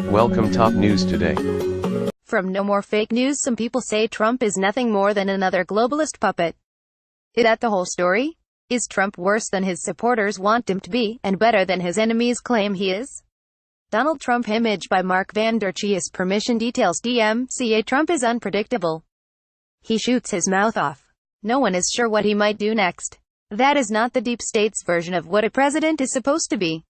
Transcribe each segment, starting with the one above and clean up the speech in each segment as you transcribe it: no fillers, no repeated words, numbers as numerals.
Welcome top news today. From No More Fake News, some people say Trump is nothing more than another globalist puppet. Is that the whole story? Is Trump worse than his supporters want him to be, and better than his enemies claim he is? Donald Trump image by Mark Van Der Chias. Permission details. DMCA. Trump is unpredictable. He shoots his mouth off. No one is sure what he might do next. That is not the deep state's version of what a president is supposed to be.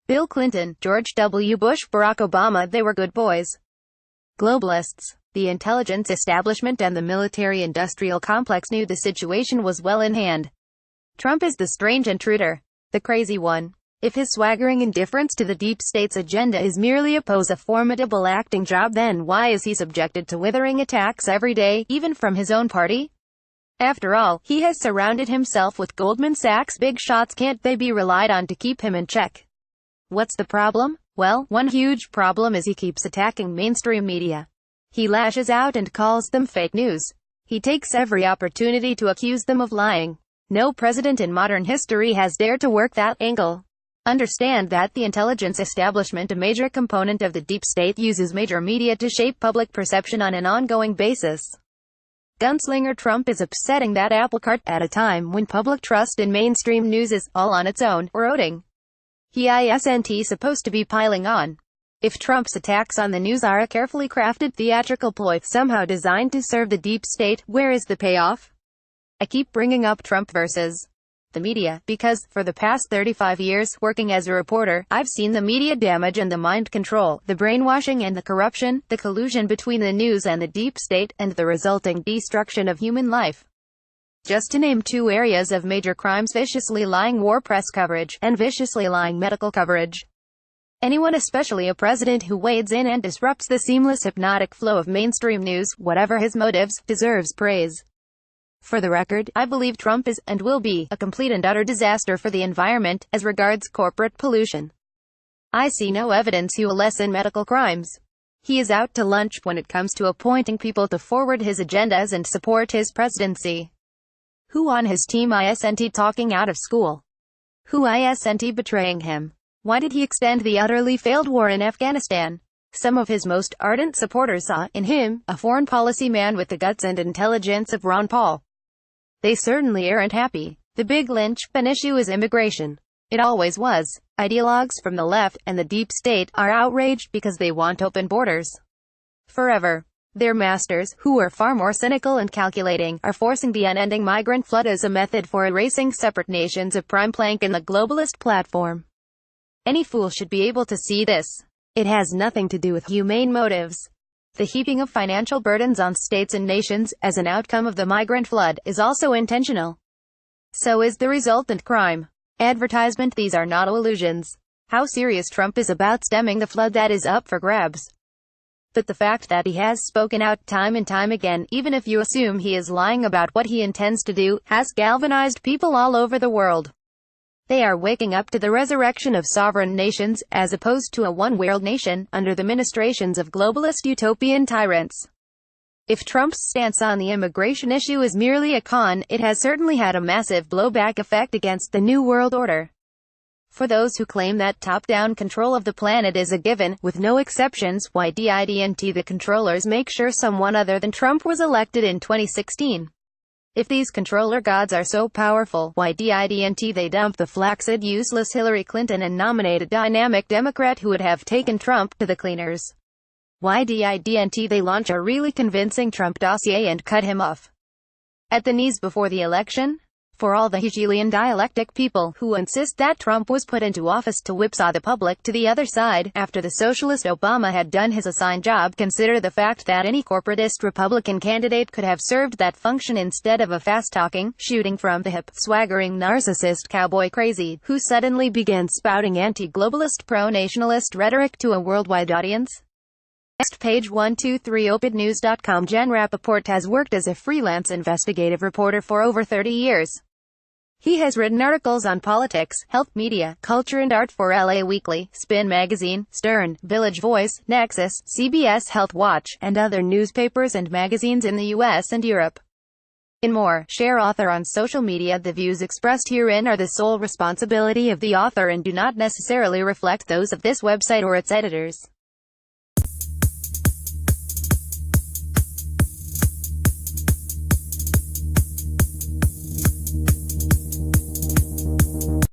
Bill Clinton, George W. Bush, Barack Obama, they were good boys. Globalists, the intelligence establishment and the military-industrial complex knew the situation was well in hand. Trump is the strange intruder, the crazy one. If his swaggering indifference to the deep state's agenda is merely a formidable acting job, then why is he subjected to withering attacks every day, even from his own party? After all, he has surrounded himself with Goldman Sachs big shots. Can't they be relied on to keep him in check? What's the problem? Well, one huge problem is he keeps attacking mainstream media. He lashes out and calls them fake news. He takes every opportunity to accuse them of lying. No president in modern history has dared to work that angle. Understand that the intelligence establishment, a major component of the deep state, uses major media to shape public perception on an ongoing basis. Gunslinger Trump is upsetting that apple cart at a time when public trust in mainstream news is, all on its own, eroding. He isn't supposed to be piling on. If Trump's attacks on the news are a carefully crafted theatrical ploy, somehow designed to serve the deep state, where is the payoff? I keep bringing up Trump versus the media, because, for the past 35 years, working as a reporter, I've seen the media damage and the mind control, the brainwashing and the corruption, the collusion between the news and the deep state, and the resulting destruction of human life. Just to name two areas of major crimes: viciously lying war press coverage, and viciously lying medical coverage. Anyone, especially a president who wades in and disrupts the seamless hypnotic flow of mainstream news, whatever his motives, deserves praise. For the record, I believe Trump is, and will be, a complete and utter disaster for the environment, as regards corporate pollution. I see no evidence he will lessen medical crimes. He is out to lunch when it comes to appointing people to forward his agendas and support his presidency. Who on his team isn't talking out of school? Who isn't betraying him? Why did he extend the utterly failed war in Afghanistan? Some of his most ardent supporters saw, in him, a foreign policy man with the guts and intelligence of Ron Paul. They certainly aren't happy. The big linchpin issue is immigration. It always was. Ideologues from the left, and the deep state, are outraged because they want open borders. Forever. Their masters, who are far more cynical and calculating, are forcing the unending migrant flood as a method for erasing separate nations, a prime plank in the globalist platform. Any fool should be able to see this. It has nothing to do with humane motives. The heaping of financial burdens on states and nations, as an outcome of the migrant flood, is also intentional. So is the resultant crime. Advertisement. These are not illusions. How serious Trump is about stemming the flood, that is up for grabs. But the fact that he has spoken out time and time again, even if you assume he is lying about what he intends to do, has galvanized people all over the world. They are waking up to the resurrection of sovereign nations, as opposed to a one-world nation, under the ministrations of globalist utopian tyrants. If Trump's stance on the immigration issue is merely a con, it has certainly had a massive blowback effect against the New World Order. For those who claim that top-down control of the planet is a given, with no exceptions, why didn't the controllers make sure someone other than Trump was elected in 2016? If these controller gods are so powerful, why didn't they dump the flaccid, useless Hillary Clinton and nominate a dynamic Democrat who would have taken Trump to the cleaners? Why didn't they launch a really convincing Trump dossier and cut him off at the knees before the election? For all the Hegelian dialectic people who insist that Trump was put into office to whipsaw the public to the other side, after the socialist Obama had done his assigned job, consider the fact that any corporatist Republican candidate could have served that function instead of a fast-talking, shooting from the hip, swaggering narcissist cowboy crazy, who suddenly began spouting anti-globalist pro-nationalist rhetoric to a worldwide audience. Next page. 123 OpEdNews.com. Jen Rappaport has worked as a freelance investigative reporter for over 30 years. He has written articles on politics, health, media, culture and art for LA Weekly, Spin Magazine, Stern, Village Voice, Nexus, CBS Health Watch, and other newspapers and magazines in the US and Europe. In more, share author on social media. The views expressed herein are the sole responsibility of the author and do not necessarily reflect those of this website or its editors.